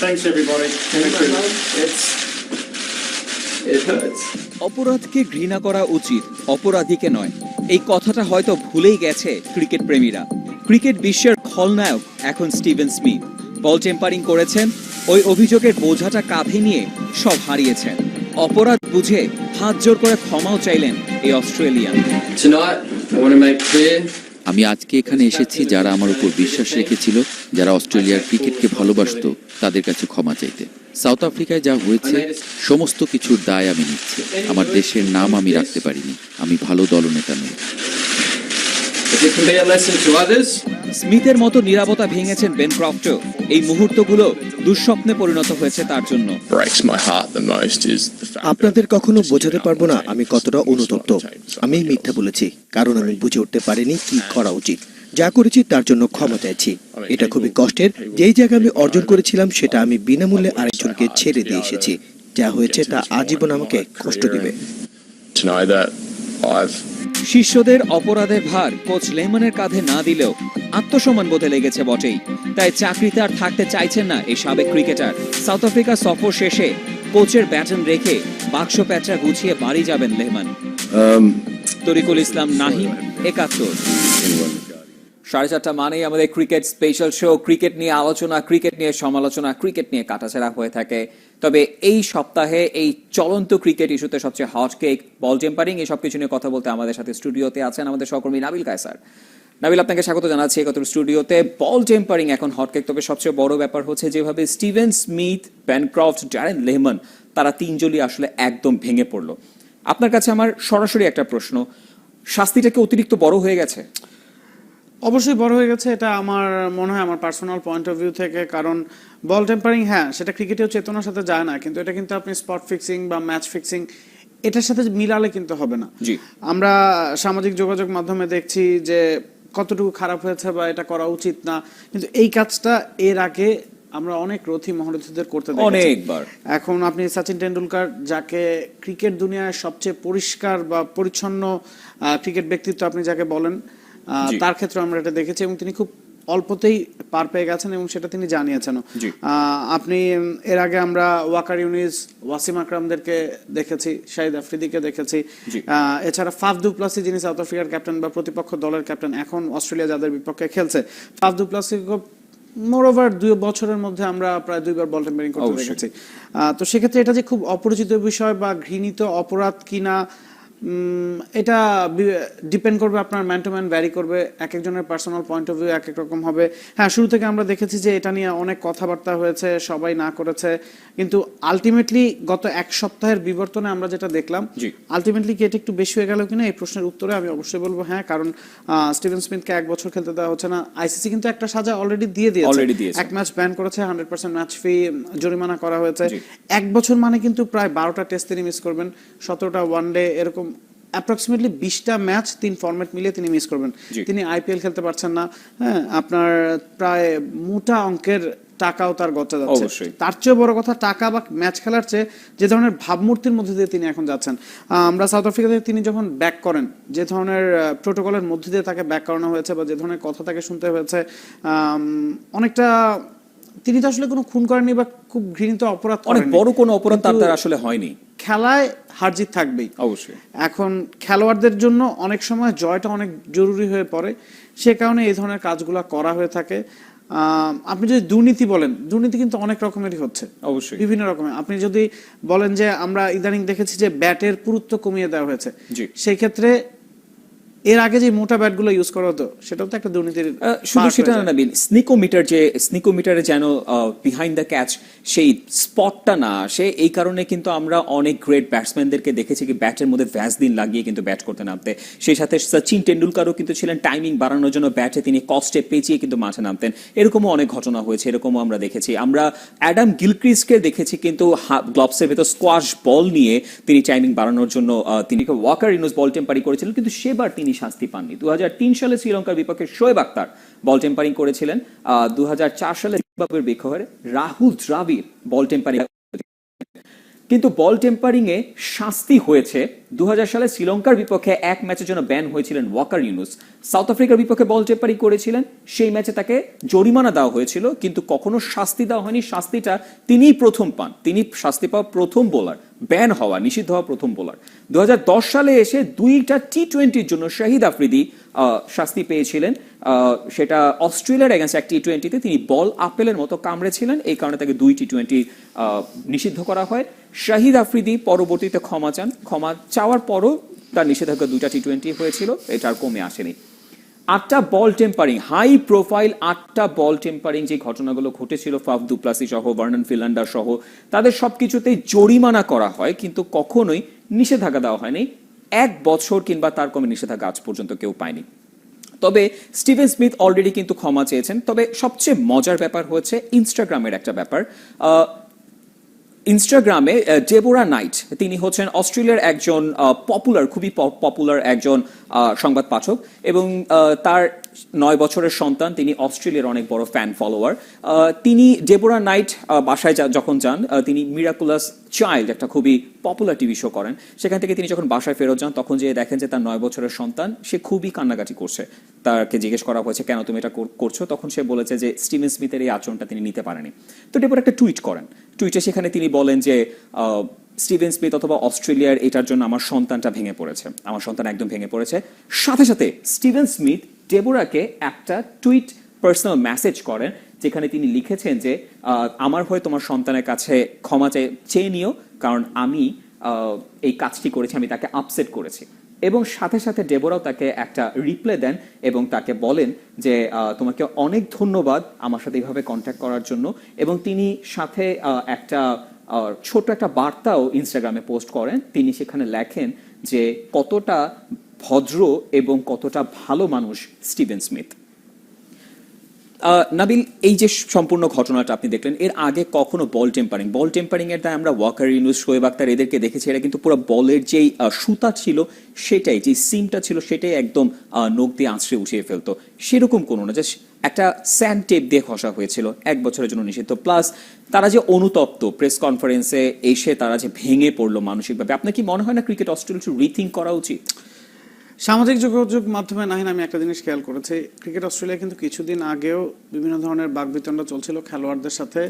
Thanks everybody. It hurts. অপরাধকে ঘৃণা করা উচিত, অপরাধীকে নয়। এই কথাটা হয়তো ভুলেই গেছে ক্রিকেট প্রেমীরা। ক্রিকেট বিশ্বের খলনায়ক এখন স্টিভেন স্মিথ। বল টেম্পারিং করেছেন, ওই অভিযোগের বোঝাটা কাঁধে নিয়ে সব হারিয়েছেন। অপরাধ বুঝে হাত জোর করে ক্ষমাও চাইলেন এই Australian. Tonight, I want to make clear. আমি আজকে এখানে এসেছি যারা আমার উপর বিশ্বাস রেখেছিল, যারা অস্ট্রেলিয়ার ক্রিকেটকে ভালোবাসতো, তাদের কাছে ক্ষমা চাইতে। সাউথ আফ্রিকায় যা হয়েছে সমস্ত কিছুর দায় আমি নিচ্ছি। আমার দেশের নাম আমি রাখতে পারিনি, আমি ভালো দলনেতা নই। If it can be a lesson to others. স্মিথের মতো নীরবতা ভেঙেছেন বেন ক্রফটও। এই মুহূর্তগুলো দুঃস্বপ্নে পরিণত হয়েছে তার জন্য। আপনাদের কখনো বোঝাতে পারবো না আমি কতটা অনুতপ্ত। আমি মিথ্যা বলেছি কারণ আমি বুঝে উঠতে পারিনি কি করা উচিত। যা করেছি তার জন্য ক্ষমা চাইছি। এটা খুবই কষ্টের। যেই জায়গা আমি অর্জন করেছিলাম সেটা আমি বিনামূল্যে আরেকজনকে ছেড়ে দিয়ে এসেছি। যা হয়েছে তা আজীবন আমাকে কষ্ট দিবে। শিষ্যদের অপরাধের ভার কোচ লেমনের কাঁধে না দিলেও আত্মসম্মান বোধে লেগেছে বটেই। তাই চাকরিতে আর থাকতে চাইছেন না এই সাবেক ক্রিকেটার। সাউথ আফ্রিকা সফর শেষে কোচের ব্যাটন রেখে বাক্স প্যাঁচা গুছিয়ে বাড়ি যাবেন লেহমান। তরিকুল ইসলাম, নাহিম, ৭১। 4:30 মানেই আমাদের ক্রিকেট স্পেশাল শো। ক্রিকেট নিয়ে আলোচনা, ক্রিকেট নিয়ে সমালোচনা, ক্রিকেট নিয়ে কাটাছেড়া হয়ে থাকে। তবে এই সপ্তাহে এই চলন্ত ক্রিকেট ইস্যুতে সবচেয়ে হট কেক বল টেম্পারিং, এই সবকিছু নিয়ে কথা বলতে আমাদের সাথে স্টুডিওতে আছেন আমাদের সহকর্মী নাবিল কায়সার। নাবিল, আপনাকে স্বাগত জানাচ্ছি একত্র স্টুডিওতে। বল টেম্পারিং এখন হট কেক, তবে সবচেয়ে বড় ব্যাপার হচ্ছে যেভাবে Steven Smith, Ben Croft, Darren Lehmann তারা তিনজনই আসলে একদম ভেঙে পড়লো। আপনার কাছে আমার সরাসরি একটা প্রশ্ন, শাস্তিটা কি অতিরিক্ত বড় হয়ে গেছে? অবশ্যই বড় হয়ে গেছে, এটা আমার মনে হয় আমার পার্সোনাল পয়েন্ট অফ ভিউ থেকে। কারণ বল টেম্পারিং, হ্যাঁ, সেটা ক্রিকেটেও চেতনার সাথে যায় না, কিন্তু এটা কিন্তু আপনি স্পট ফিক্সিং বা ম্যাচ ফিক্সিং এটার সাথে মিলালে কিন্তু হবে না। আমরা সামাজিক যোগাযোগ মাধ্যমে দেখছি যে কতটুকু খারাপ হয়েছে বা এটা করা উচিত না, কিন্তু এই কাজটা এর আগে আমরা অনেক রথী মহারথীদের করতে দেখেছি অনেকবার। এখন আপনি সচিন টেন্ডুলকার, যাকে ক্রিকেট দুনিয়ায় সবচেয়ে পরিষ্কার বা পরিচ্ছন্ন ক্রিকেট ব্যক্তিত্ব আপনি যাকে বলেন, তার ক্ষেত্রে আমরা এটা দেখেছি এবং তিনি খুব অল্পতেই পার পেয়ে গেছেন এবং সেটা তিনি জানিয়েছেন। আপনি এর আগে আমরা ওয়াকার ইউনিস, ওয়াসিম আকরামদেরকে দেখেছি, শাহিদ আফ্রিদিকে দেখেছি, এছাড়া ফাফ দু প্লাসি যিনি সাউথ আফ্রিকার ক্যাপ্টেন বা প্রতিপক্ষ দলের ক্যাপ্টেন, এখন অস্ট্রেলিয়া যাদের বিপক্ষে খেলছে, ফাফ দু প্লাসি মোরওভার 2 বছরের মধ্যে আমরা প্রায় 2বার বল টেম্পারিং করতে দেখেছি। তো সেক্ষেত্রে এটা যে খুব অপরিচিত বিষয় বা ঘৃণিত অপরাধ কিনা, এটা ডিপেন্ড করবে, আপনার ম্যান টু ম্যান ভ্যারি করবে, এক একজনের পার্সোনাল পয়েন্ট অফ ভিউ এক এক রকম হবে। হ্যাঁ, শুরু থেকে আমরা দেখেছি যে এটা নিয়ে অনেক কথাবার্তা হয়েছে, সবাই না করেছে, কিন্তু আলটিমেটলি গত এক সপ্তাহের বিবর্তনে আমরা যেটা দেখলাম, আলটিমেটলি কি এটা একটু বেশি হয়ে গেল কিনা, এই প্রশ্নের উত্তরে আমি অবশ্যই বলবো হ্যাঁ। কারণ স্টিভেন স্মিথকে 1 বছর খেলতে দেওয়া হচ্ছে না। আইসিসি কিন্তু একটা সাজা অলরেডি দিয়ে দিয়েছে, এক ম্যাচ ব্যান করেছে, 100% ম্যাচ ফি জরিমানা করা হয়েছে। 1 বছর মানে কিন্তু প্রায় 12টা টেস্ট তিনি মিস করবেন, 17টা ওয়ানডে, এরকম অ্যাপ্রক্সিমেটলি 20টা ম্যাচ 3 ফরম্যাট মিলিয়ে তিনি মিস করবেন। তিনি আইপিএল খেলতে পারছেন না। হ্যাঁ, আপনার প্রায় মোটা অঙ্কের টাকাও তার গচ্চা যাচ্ছে। তার চেয়ে বড় কথা, টাকা বা ম্যাচ খেলার চেয়ে যে ধরনের ভাবমূর্তির মধ্যে দিয়ে তিনি এখন যাচ্ছেন। আমরা সাউথ আফ্রিকাতে তিনি যখন ব্যাক করেন, যে ধরনের প্রোটোকলের মধ্যে দিয়ে তাকে ব্যাক করানো হয়েছে বা যে ধরনের কথা তাকে শুনতে হয়েছে, অনেকটা, তিনি তো আসলে কোনো খুন করেননি বা খুব ঘৃণিত অপরাধ করেননি, অনেক বড় কোনো অপরাধ তার আসলে হয়নি। খেলায় হারজিত থাকবেই অবশ্যই। এখন খেলোয়াড়দের জন্য অনেক সময় জয়টা অনেক জরুরি হয়ে পড়ে, সে কারণে এই ধরনের কাজগুলো করা হয়ে থাকে। আপনি যদি দুর্নীতি বলেন, দুর্নীতি কিন্তু অনেক রকমেরই হচ্ছে, অবশ্যই বিভিন্ন রকমের। আপনি যদি বলেন যে আমরা ইদানিং দেখেছি যে ব্যাটের পুরুত্ব কমিয়ে দেওয়া হয়েছে, সেই ক্ষেত্রে এর আগে যে মোটা ব্যাটগুলো ইউজ করা হতো সেটাও তো একটা দুর্নীতির। শুধু সেটা না, স্নিকোমিটারে যেন বিহাইন্ড দ্য ক্যাচ সেই স্পটটা না আসে, এই কারণে কিন্তু আমরা অনেক গ্রেট ব্যাটসম্যানদেরকে দেখেছি কি ব্যাটের মধ্যে ভ্যাসলিন লাগিয়ে কিন্তু ব্যাট করতে নামতে। সেই সাথে সচিন টেন্ডুলকারও কিন্তু ছিলেন টাইমিং বাড়ানোর জন্য ব্যাটে তিনি কস্টে পেঁচিয়ে কিন্তু মাঠে নামতেন। এরকমও অনেক ঘটনা হয়েছে, এরকমও আমরা দেখেছি। আমরা অ্যাডাম গিলক্রিস্টকে দেখেছি কিন্তু গ্লোভসের ভেতর স্কোয়াশ বল নিয়ে তিনি টাইমিং বাড়ানোর জন্য তিনি ওয়াকার ইউনুস বল টেম্পারি করেছিলেন, কিন্তু সেবার তিনি শাস্তি পাননি। 2003 সালে শ্রীলঙ্কার বিপক্ষে শোয়েব আখতার বল টেম্পারিং করেছিলেন। 2004 সালে জিম্বাবুয়ের বিপক্ষে রাহুল দ্রাবিড় বল টেম্পারিং। কিন্তু বল টেম্পারিং এ শাস্তি হয়েছে। 2000 সালে শ্রীলঙ্কার বিপক্ষে এক ম্যাচের জন্য ব্যান হয়েছিলেন ওয়াকার ইউনুস। সাউথ আফ্রিকার বিপক্ষে বল টেম্পারিং করেছিলেন, সেই ম্যাচে তাকে জরিমানা দেওয়া হয়েছিল, কিন্তু কখনো শাস্তি দেওয়া হয়নি। শাস্তিটা তিনিই প্রথম পান, তিনি শাস্তি পাওয়া প্রথম বোলার, ব্যান হওয়া, নিষিদ্ধ হওয়া প্রথম বোলার। 2010 সালে এসে 2টা টি-20-র জন্য শাহিদ আফ্রিদি শাস্তি পেয়েছিলেন। সেটা অস্ট্রেলিয়ার এগেন্স্ট এক টি-20-তে তিনি বল আপেলের মতো কামড়েছিলেন, এই কারণে তাকে 2 টি-20 নিষিদ্ধ করা হয়। শাহিদ আফ্রিদি পরবর্তীতে ক্ষমা চান, ক্ষমা চাওয়ার পরও তার নিষেধাজ্ঞা 2টা টি-20 হয়েছিল, এটা আর কমে আসেনি। 8টা বল টেম্পারিং, হাই প্রোফাইল 8টা বল টেম্পারিং যে ঘটনাগুলো ঘটেছিল, ফাফ দু প্লাসি সহ, ভার্নন ফিলান্ডার সহ, তাদের সবকিছুতেই জরিমানা করা হয়, কিন্তু কখনোই নিষেধাজ্ঞা দেওয়া হয়নি। 1 বছর কিংবা তার কমে নিষেধাজ্ঞা আজ পর্যন্ত কেউ পায়নি। তবে স্টিভেন স্মিথ অলরেডি কিন্তু ক্ষমা চেয়েছেন। তবে সবচেয়ে মজার ব্যাপার হচ্ছে ইনস্টাগ্রামের একটা ব্যাপার। ইনস্টাগ্রামে ডেবোরা নাইট, তিনি হচ্ছেন অস্ট্রেলিয়ার একজন পপুলার, খুবই পপুলার একজন সংবাদ পাঠক, এবং তার 9 বছরের সন্তান, তিনি অস্ট্রেলিয়ার অনেক বড় ফ্যান ফলোয়ার। তিনি ডেবোরা নাইট বাসায় যখন যান, তিনি মিরাকুলাস চাইল্ড একটা খুবই পপুলার টিভি শো করেন, সেখান থেকে তিনি যখন বাসায় ফেরত যান তখন যে দেখেন যে তার 9 বছরের সন্তান সে খুবই কান্নাকাটি করছে। তাকে জিজ্ঞেস করা হয়েছে কেন তুমি এটা করছো, তখন সে বলেছে যে স্টিভেন স্মিথের এই আচরণটা তিনি নিতে পারেনি। তো ডেবোরা একটা টুইট করেন, টুইটে সেখানে তিনি বলেন যে স্টিভেন স্মিথ অথবা অস্ট্রেলিয়ার এটার জন্য আমার সন্তানটা ভেঙে পড়েছে, আমার সন্তান একদম ভেঙে পড়েছে। সাথে সাথে স্টিভেন স্মিথ ডেবোরাকে একটা টুইট পার্সোনাল মেসেজ করেন, যেখানে তিনি লিখেছেন যে আমার হয়ে তোমার সন্তানের কাছে ক্ষমা চেয়ে নিও, কারণ আমি এই কাজটি করেছি, আমি তাকে আপসেট করেছি। এবং সাথে সাথে ডেবোরাও তাকে একটা রিপ্লাই দেন এবং তাকে বলেন যে তোমাকে অনেক ধন্যবাদ আমার সাথে এইভাবে কন্ট্যাক্ট করার জন্য। এবং তিনি সাথে একটা ছোট একটা বার্তাও ইনস্টাগ্রামে পোস্ট করেন। তিনি সেখানে লেখেন যে কতটা ভদ্র এবং কতটা ভালো মানুষ স্টিভেন স্মিথ। নাবিল, এই যে সম্পূর্ণ ঘটনাটা আপনি দেখলেন, এর আগে কখনো বল টেম্পারিং এর দায় আমরা ওয়াকার ইউনুস, শোয়েব আখতার এদেরকে দেখেছি, এরা কিন্তু পুরো বলের যেই সুতা ছিল সেটাই, যে সিমটা ছিল সেটাই একদম নখ দিয়ে আঁচড়ে উঠিয়ে ফেলতো, সেরকম কোনো না, জাস্ট একটা স্যান্ড টেপ দিয়ে ঘষা হয়েছিল, 1 বছরের জন্য নিষিদ্ধ। প্লাস তারা যে অনুতপ্ত, প্রেস কনফারেন্সে এসে তারা যে ভেঙে পড়লো মানসিকভাবে, আপনার কি মনে হয় না ক্রিকেট অস্ট্রেলিয়া রিথিঙ্ক করা উচিত? সামাজিক যোগাযোগ মাধ্যমে নাহিন আমি একটা জিনিস খেয়াল করেছি, ক্রিকেট অস্ট্রেলিয়া কিন্তু কিছুদিন আগেও বিভিন্ন ধরনের বাকবিতণ্ডা চলছিল খেলোয়াড়দের সাথে।